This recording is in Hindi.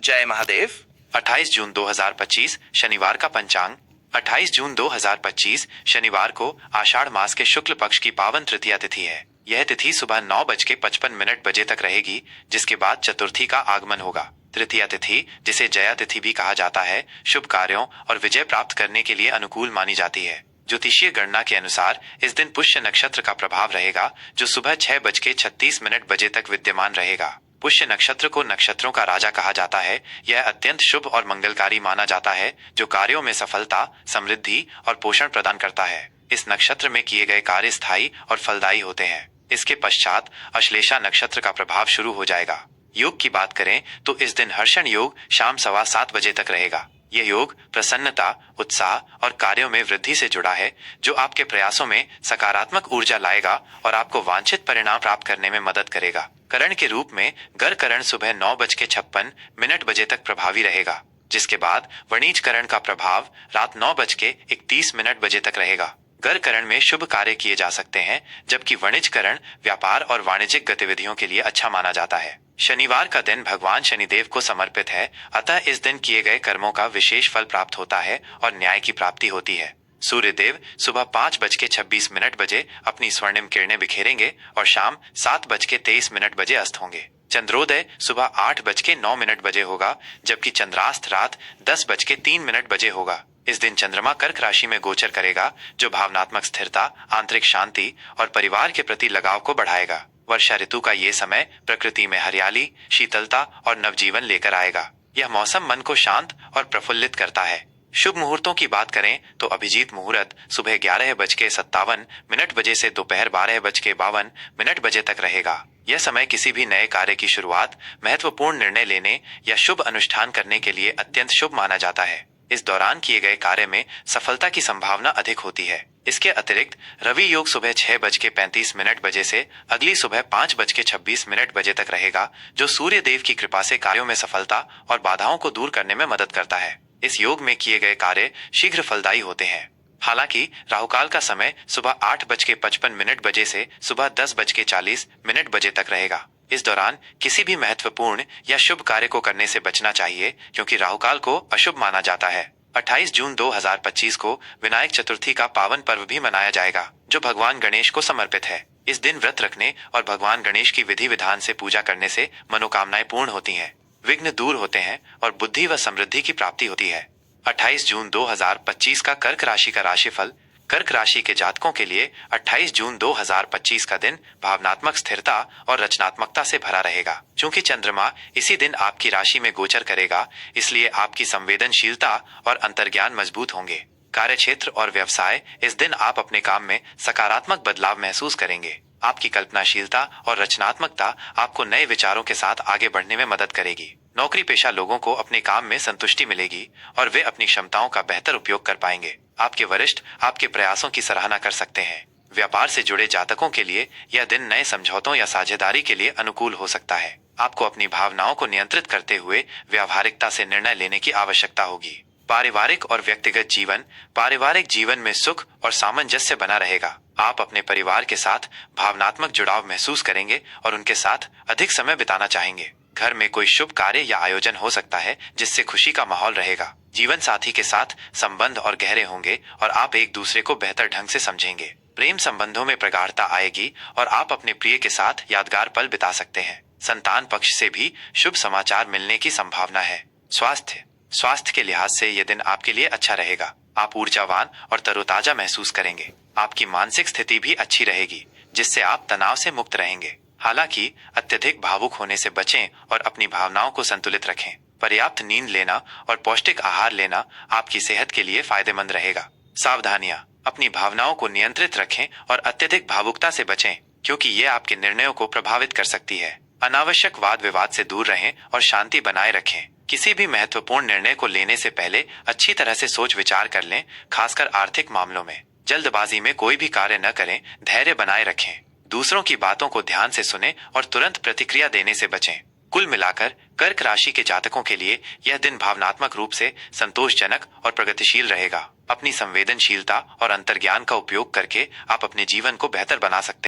जय महादेव। 28 जून 2025 शनिवार का पंचांग। 28 जून 2025 शनिवार को आषाढ़ मास के शुक्ल पक्ष की पावन तृतीया तिथि है। यह तिथि सुबह 9:55 बजे तक रहेगी, जिसके बाद चतुर्थी का आगमन होगा। तृतीया तिथि, जिसे जया तिथि भी कहा जाता है, शुभ कार्यों और विजय प्राप्त करने के लिए अनुकूल मानी जाती है। ज्योतिषीय गणना के अनुसार इस दिन पुष्य नक्षत्र का प्रभाव रहेगा, जो सुबह 6:36 बजे तक विद्यमान रहेगा। पुष्य नक्षत्र को नक्षत्रों का राजा कहा जाता है। यह अत्यंत शुभ और मंगलकारी माना जाता है, जो कार्यों में सफलता, समृद्धि और पोषण प्रदान करता है। इस नक्षत्र में किए गए कार्य स्थायी और फलदायी होते हैं। इसके पश्चात अश्लेषा नक्षत्र का प्रभाव शुरू हो जाएगा। योग की बात करें तो इस दिन हर्षण योग शाम 7:15 बजे तक रहेगा। यह योग प्रसन्नता, उत्साह और कार्यों में वृद्धि से जुड़ा है, जो आपके प्रयासों में सकारात्मक ऊर्जा लाएगा और आपको वांछित परिणाम प्राप्त करने में मदद करेगा। करण के रूप में गर करण सुबह 9:56 बजे तक प्रभावी रहेगा, जिसके बाद वणिज करण का प्रभाव रात 9:31 बजे तक रहेगा। गर करण में शुभ कार्य किए जा सकते हैं, जबकि वणिज करण व्यापार और वाणिज्यिक गतिविधियों के लिए अच्छा माना जाता है। शनिवार का दिन भगवान शनिदेव को समर्पित है, अतः इस दिन किए गए कर्मों का विशेष फल प्राप्त होता है और न्याय की प्राप्ति होती है। सूर्यदेव सुबह 5:26 बजे अपनी स्वर्णिम किरणें बिखेरेंगे और शाम 7:23 बजे अस्त होंगे। चंद्रोदय सुबह 8:09 बजे होगा, जबकि चंद्रास्त रात 10:03 बजे होगा। इस दिन चंद्रमा कर्क राशि में गोचर करेगा, जो भावनात्मक स्थिरता, आंतरिक शांति और परिवार के प्रति लगाव को बढ़ाएगा। वर्षा ऋतु का ये समय प्रकृति में हरियाली, शीतलता और नवजीवन लेकर आएगा। यह मौसम मन को शांत और प्रफुल्लित करता है। शुभ मुहूर्तों की बात करें तो अभिजीत मुहूर्त सुबह 11:57 बजे से दोपहर 12:52 बजे तक रहेगा। यह समय किसी भी नए कार्य की शुरुआत, महत्वपूर्ण निर्णय लेने या शुभ अनुष्ठान करने के लिए अत्यंत शुभ माना जाता है। इस दौरान किए गए कार्य में सफलता की संभावना अधिक होती है। इसके अतिरिक्त रवि योग सुबह 6:35 बजे से अगली सुबह 5:26 बजे तक रहेगा, जो सूर्य देव की कृपा से कार्यों में सफलता और बाधाओं को दूर करने में मदद करता है। इस योग में किए गए कार्य शीघ्र फलदायी होते हैं। हालांकि राहुकाल का समय सुबह 8:55 बजे से सुबह 10:40 बजे तक रहेगा। इस दौरान किसी भी महत्वपूर्ण या शुभ कार्य को करने से बचना चाहिए, क्योंकि राहुकाल को अशुभ माना जाता है। 28 जून 2025 को विनायक चतुर्थी का पावन पर्व भी मनाया जाएगा, जो भगवान गणेश को समर्पित है। इस दिन व्रत रखने और भगवान गणेश की विधि विधान से पूजा करने से मनोकामनाएं पूर्ण होती हैं, विघ्न दूर होते हैं और बुद्धि व समृद्धि की प्राप्ति होती है। 28 जून 2025 का कर्क राशि का राशिफल। कर्क राशि के जातकों के लिए 28 जून 2025 का दिन भावनात्मक स्थिरता और रचनात्मकता से भरा रहेगा। चूंकि चंद्रमा इसी दिन आपकी राशि में गोचर करेगा, इसलिए आपकी संवेदनशीलता और अंतर्ज्ञान मजबूत होंगे। कार्यक्षेत्र और व्यवसाय, इस दिन आप अपने काम में सकारात्मक बदलाव महसूस करेंगे। आपकी कल्पनाशीलता और रचनात्मकता आपको नए विचारों के साथ आगे बढ़ने में मदद करेगी। नौकरी पेशा लोगों को अपने काम में संतुष्टि मिलेगी और वे अपनी क्षमताओं का बेहतर उपयोग कर पाएंगे। आपके वरिष्ठ आपके प्रयासों की सराहना कर सकते हैं। व्यापार से जुड़े जातकों के लिए यह दिन नए समझौतों या साझेदारी के लिए अनुकूल हो सकता है। आपको अपनी भावनाओं को नियंत्रित करते हुए व्यावहारिकता से निर्णय लेने की आवश्यकता होगी। पारिवारिक और व्यक्तिगत जीवन। पारिवारिक जीवन में सुख और सामंजस्य बना रहेगा। आप अपने परिवार के साथ भावनात्मक जुड़ाव महसूस करेंगे और उनके साथ अधिक समय बिताना चाहेंगे। घर में कोई शुभ कार्य या आयोजन हो सकता है, जिससे खुशी का माहौल रहेगा। जीवन साथी के साथ संबंध और गहरे होंगे और आप एक दूसरे को बेहतर ढंग से समझेंगे। प्रेम संबंधों में प्रगाढ़ता आएगी और आप अपने प्रिय के साथ यादगार पल बिता सकते हैं। संतान पक्ष से भी शुभ समाचार मिलने की संभावना है। स्वास्थ्य के लिहाज से यह दिन आपके लिए अच्छा रहेगा। आप ऊर्जावान और तरोताजा महसूस करेंगे। आपकी मानसिक स्थिति भी अच्छी रहेगी, जिससे आप तनाव से मुक्त रहेंगे। हालांकि अत्यधिक भावुक होने से बचें और अपनी भावनाओं को संतुलित रखें। पर्याप्त नींद लेना और पौष्टिक आहार लेना आपकी सेहत के लिए फायदेमंद रहेगा। सावधानियां। अपनी भावनाओं को नियंत्रित रखें और अत्यधिक भावुकता से बचें, क्योंकि ये आपके निर्णयों को प्रभावित कर सकती है। अनावश्यक वाद विवाद से दूर रहें और शांति बनाए रखें। किसी भी महत्वपूर्ण निर्णय को लेने से पहले अच्छी तरह से सोच विचार कर लें, खासकर आर्थिक मामलों में। जल्दबाजी में कोई भी कार्य न करें, धैर्य बनाए रखें। दूसरों की बातों को ध्यान से सुनें और तुरंत प्रतिक्रिया देने से बचें। कुल मिलाकर कर्क राशि के जातकों के लिए यह दिन भावनात्मक रूप से संतोषजनक और प्रगतिशील रहेगा। अपनी संवेदनशीलता और अंतर्ज्ञान का उपयोग करके आप अपने जीवन को बेहतर बना सकते हैं।